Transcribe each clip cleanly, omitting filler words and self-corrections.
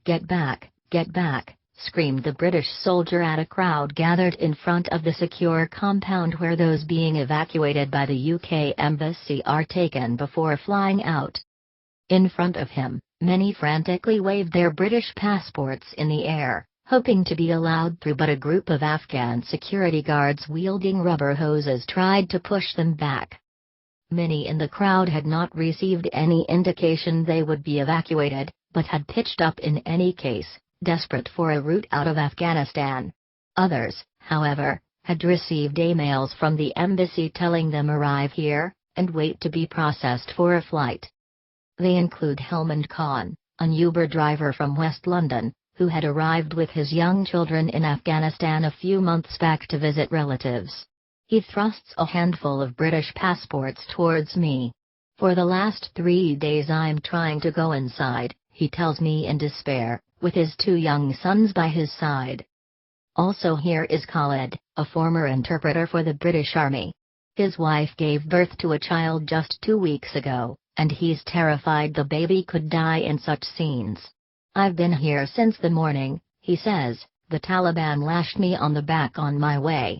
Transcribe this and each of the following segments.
get back," screamed the British soldier at a crowd gathered in front of the secure compound where those being evacuated by the UK embassy are taken before flying out. In front of him, many frantically waved their British passports in the air, hoping to be allowed through, but a group of Afghan security guards wielding rubber hoses tried to push them back. Many in the crowd had not received any indication they would be evacuated, but had pitched up in any case, desperate for a route out of Afghanistan. Others, however, had received emails from the embassy telling them arrive here, and wait to be processed for a flight. They include Helmand Khan, an Uber driver from West London, who had arrived with his young children in Afghanistan a few months back to visit relatives. He thrusts a handful of British passports towards me. "For the last 3 days I'm trying to go inside," he tells me in despair, with his 2 young sons by his side. Also here is Khalid, a former interpreter for the British Army. His wife gave birth to a child just 2 weeks ago, and he's terrified the baby could die in such scenes. "I've been here since the morning," he says. "The Taliban lashed me on the back on my way."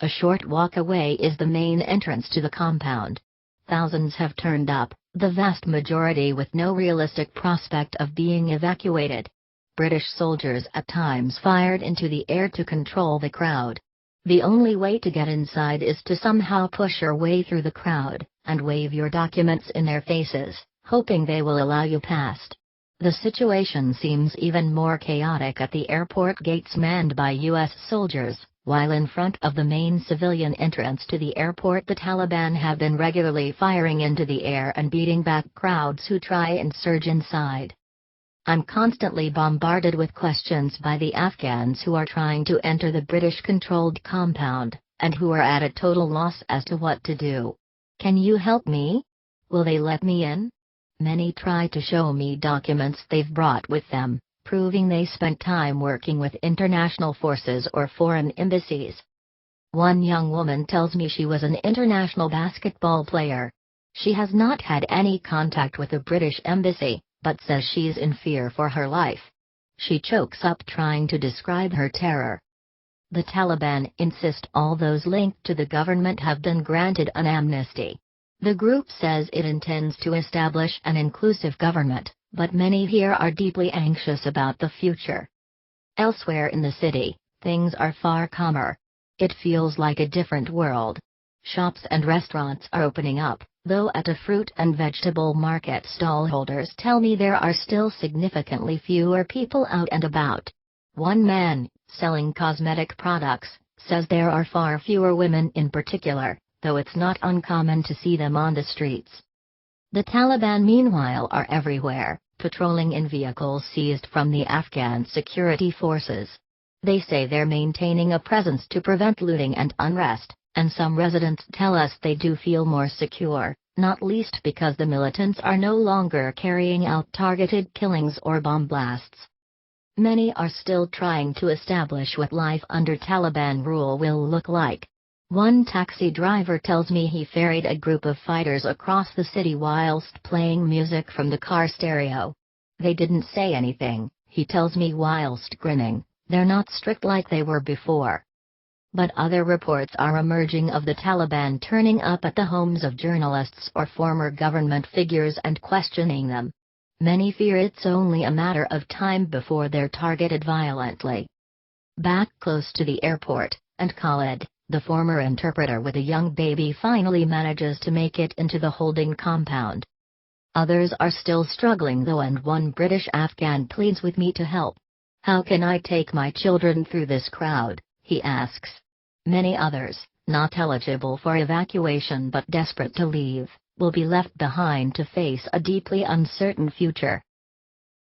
A short walk away is the main entrance to the compound. Thousands have turned up, the vast majority with no realistic prospect of being evacuated. British soldiers at times fired into the air to control the crowd. The only way to get inside is to somehow push your way through the crowd, and wave your documents in their faces, hoping they will allow you past. The situation seems even more chaotic at the airport gates manned by U.S. soldiers, while in front of the main civilian entrance to the airport the Taliban have been regularly firing into the air and beating back crowds who try and surge inside. I'm constantly bombarded with questions by the Afghans who are trying to enter the British-controlled compound, and who are at a total loss as to what to do. "Can you help me? Will they let me in?" Many try to show me documents they've brought with them, proving they spent time working with international forces or foreign embassies. One young woman tells me she was an international basketball player. She has not had any contact with the British embassy, but says she's in fear for her life. She chokes up trying to describe her terror. The Taliban insist all those linked to the government have been granted an amnesty. The group says it intends to establish an inclusive government, but many here are deeply anxious about the future. Elsewhere in the city, things are far calmer. It feels like a different world. Shops and restaurants are opening up, though at a fruit and vegetable market stallholders tell me there are still significantly fewer people out and about. One man, selling cosmetic products, says there are far fewer women in particular, though it's not uncommon to see them on the streets. The Taliban meanwhile are everywhere, patrolling in vehicles seized from the Afghan security forces. They say they're maintaining a presence to prevent looting and unrest, and some residents tell us they do feel more secure, not least because the militants are no longer carrying out targeted killings or bomb blasts. Many are still trying to establish what life under Taliban rule will look like. One taxi driver tells me he ferried a group of fighters across the city whilst playing music from the car stereo. They didn't say anything, he tells me whilst grinning. They're not strict like they were before. But other reports are emerging of the Taliban turning up at the homes of journalists or former government figures and questioning them. Many fear it's only a matter of time before they're targeted violently. Back close to the airport, and Khalid, the former interpreter with a young baby, finally manages to make it into the holding compound. Others are still struggling though, and one British Afghan pleads with me to help. "How can I take my children through this crowd?" he asks. Many others, not eligible for evacuation but desperate to leave, will be left behind to face a deeply uncertain future.